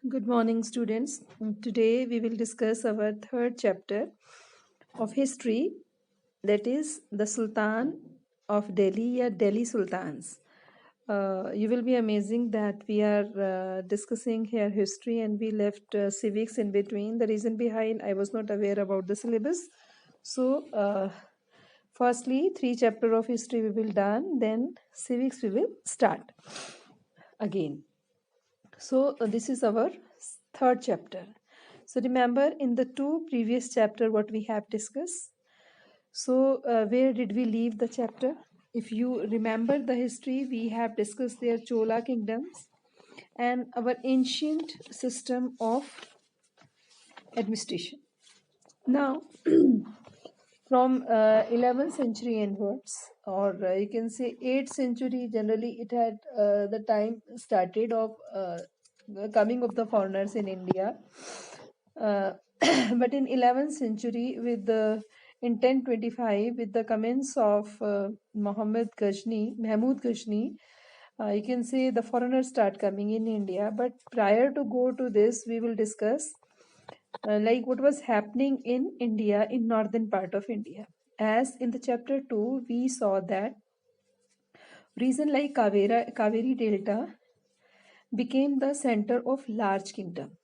Good morning, students. Today we will discuss our third chapter of history, that is the Sultan of Delhi or Delhi Sultans. You will be amazing that we are discussing here history and we left civics in between. The reason behind, I was not aware about the syllabus. So, firstly, 3 chapters of history we will done, then civics we will start again. So this is our third chapter. So remember in the 2 previous chapter what we have discussed. So where did we leave the chapter? If you remember the history, we have discussed their Chola kingdoms and our ancient system of administration. Now, from 11th century onwards, or you can say 8th century, generally it had the time started of the coming of the foreigners in India. But in 11th century, with the in 1025, with the commence of Mahmud Ghazni, you can say the foreigners start coming in India. But prior to go to this, we will discuss like what was happening in India, in northern part of India. As in the chapter 2, we saw that region like Kaveri Delta became the center of large kingdom.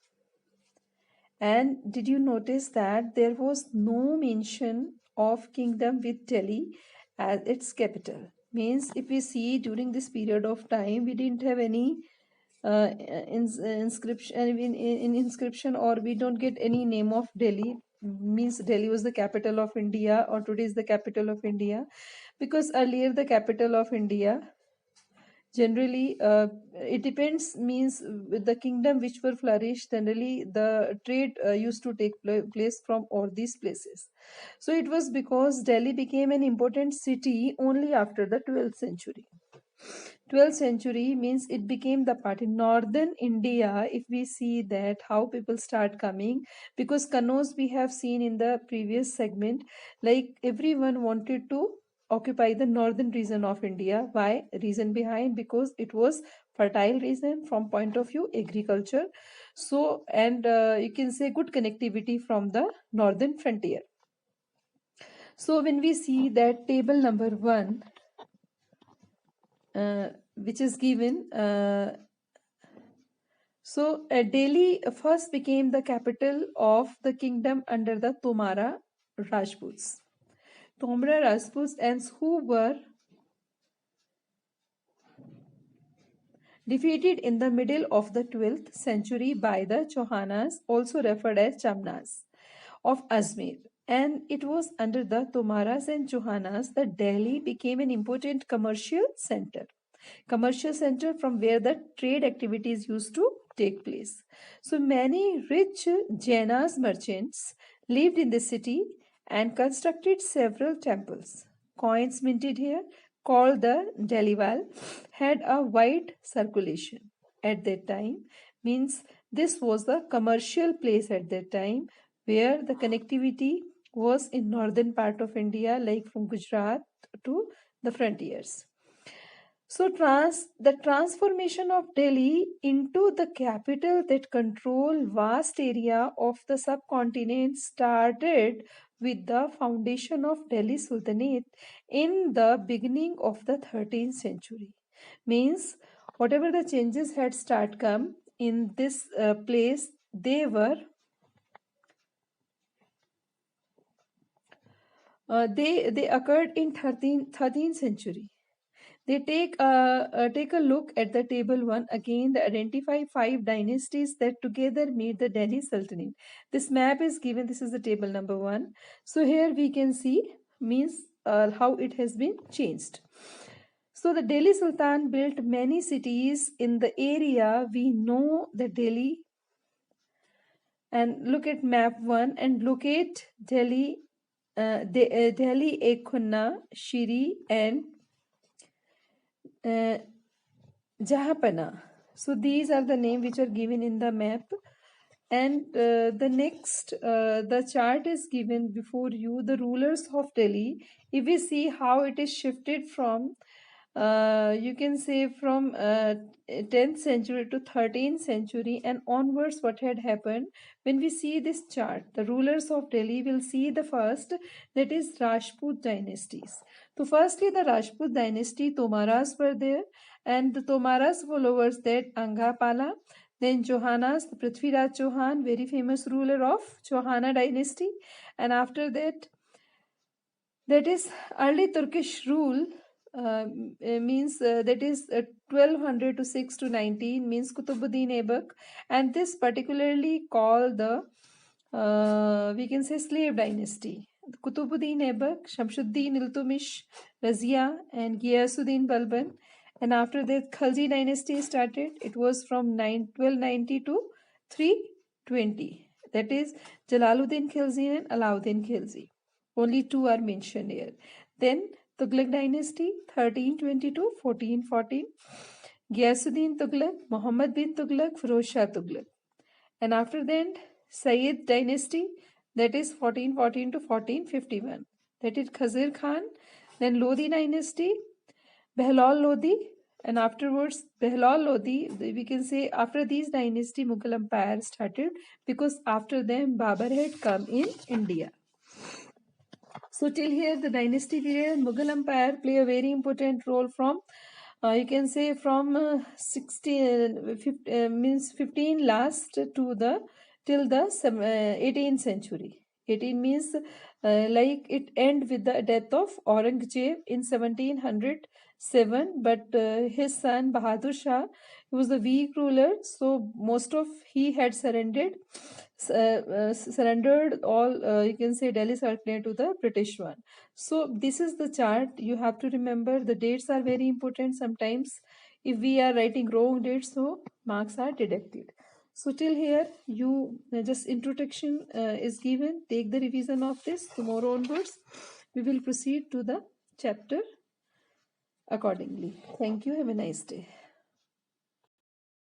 And did you notice that there was no mention of kingdom with Delhi as its capital? Means if we see during this period of time, we didn't have any inscription in inscription, or we don't get any name of Delhi. Means Delhi was the capital of India, or today is the capital of India, because earlier the capital of India generally it depends, means with the kingdom which were flourished, generally the trade used to take place from all these places. So it was because Delhi became an important city only after the 12th century. 12th century means it became the part in northern India. If we see that how people start coming, because Kannauj we have seen in the previous segment, like everyone wanted to occupy the northern region of India. Why? Reason behind, because it was fertile region from point of view agriculture. So, and you can say good connectivity from the northern frontier. So when we see that table number 1, which is given, Delhi first became the capital of the kingdom under the Tomara Rajputs. Tomara Rajputs, and who were defeated in the middle of the 12th century by the Chauhanas, also referred as Chamnas, of Ajmer. And it was under the Tomaras and Chauhanas that Delhi became an important commercial center. Commercial center from where the trade activities used to take place. So many rich Jainas merchants lived in the city and constructed several temples. Coins minted here, called the Delival, had a wide circulation at that time. Means this was the commercial place at that time where the connectivity was in northern part of India, like from Gujarat to the frontiers. So the transformation of Delhi into the capital that control vast area of the subcontinent started with the foundation of Delhi Sultanate in the beginning of the 13th century. Means whatever the changes had start come in this place, they were they occurred in 13th century. They take a look at the table 1 again. They identify 5 dynasties that together made the Delhi Sultanate. This map is given. This is the table number 1. So here we can see means how it has been changed. So the Delhi Sultan built many cities in the area we know the Delhi. And look at map 1 and locate Delhi, Delhi, Ekhunna, Shiri, and Jahapana. So these are the names which are given in the map. And the next, the chart is given before you, the rulers of Delhi. If we see how it is shifted from you can say from 10th century to 13th century and onwards what had happened. When we see this chart, the rulers of Delhi, will see the first, that is Rajput dynasties. So firstly the Rajput dynasty, Tomaras were there, and the Tomaras followers that Angapala, then Johannas, the Prithviraj Chauhan, very famous ruler of Chauhana dynasty, and after that, that is early Turkish rule, means that is 1200 to 6 to 19, means Kutubuddin Aibak, and this particularly called the we can say slave dynasty. Kutubuddin Aibak, Shamsuddin Iltutmish, Razia, and Ghiyasuddin Balban, and after that Khalji dynasty started. It was from 1290 to 320. That is Jalaluddin Khilji and Alauddin Khilji. Only two are mentioned here. Then Tughlaq dynasty 1322 1414. Ghiyasuddin Tughlaq, Muhammad bin Tughlaq, Firoz Shah Tughlaq. And after that Sayyid dynasty, that is 1414 to 1451. That is Khazir Khan. Then Lodi dynasty, Behlol Lodi, and afterwards Behlol Lodi, we can say after these dynasty Mughal Empire started, because after them Babur had come in India. So till here the dynasty period Mughal Empire play a very important role from you can say from 15 last to the till the 18th century. 18 means like it end with the death of Aurangzeb in 1707, but his son Bahadur Shah, he was the weak ruler, so most of he had surrendered all you can say Delhi Sultanate to the British one. So this is the chart. You have to remember the dates are very important. Sometimes if we are writing wrong dates, so marks are deducted. So till here you just introduction is given. Take the revision of this. Tomorrow onwards we will proceed to the chapter accordingly. Thank you. Have a nice day.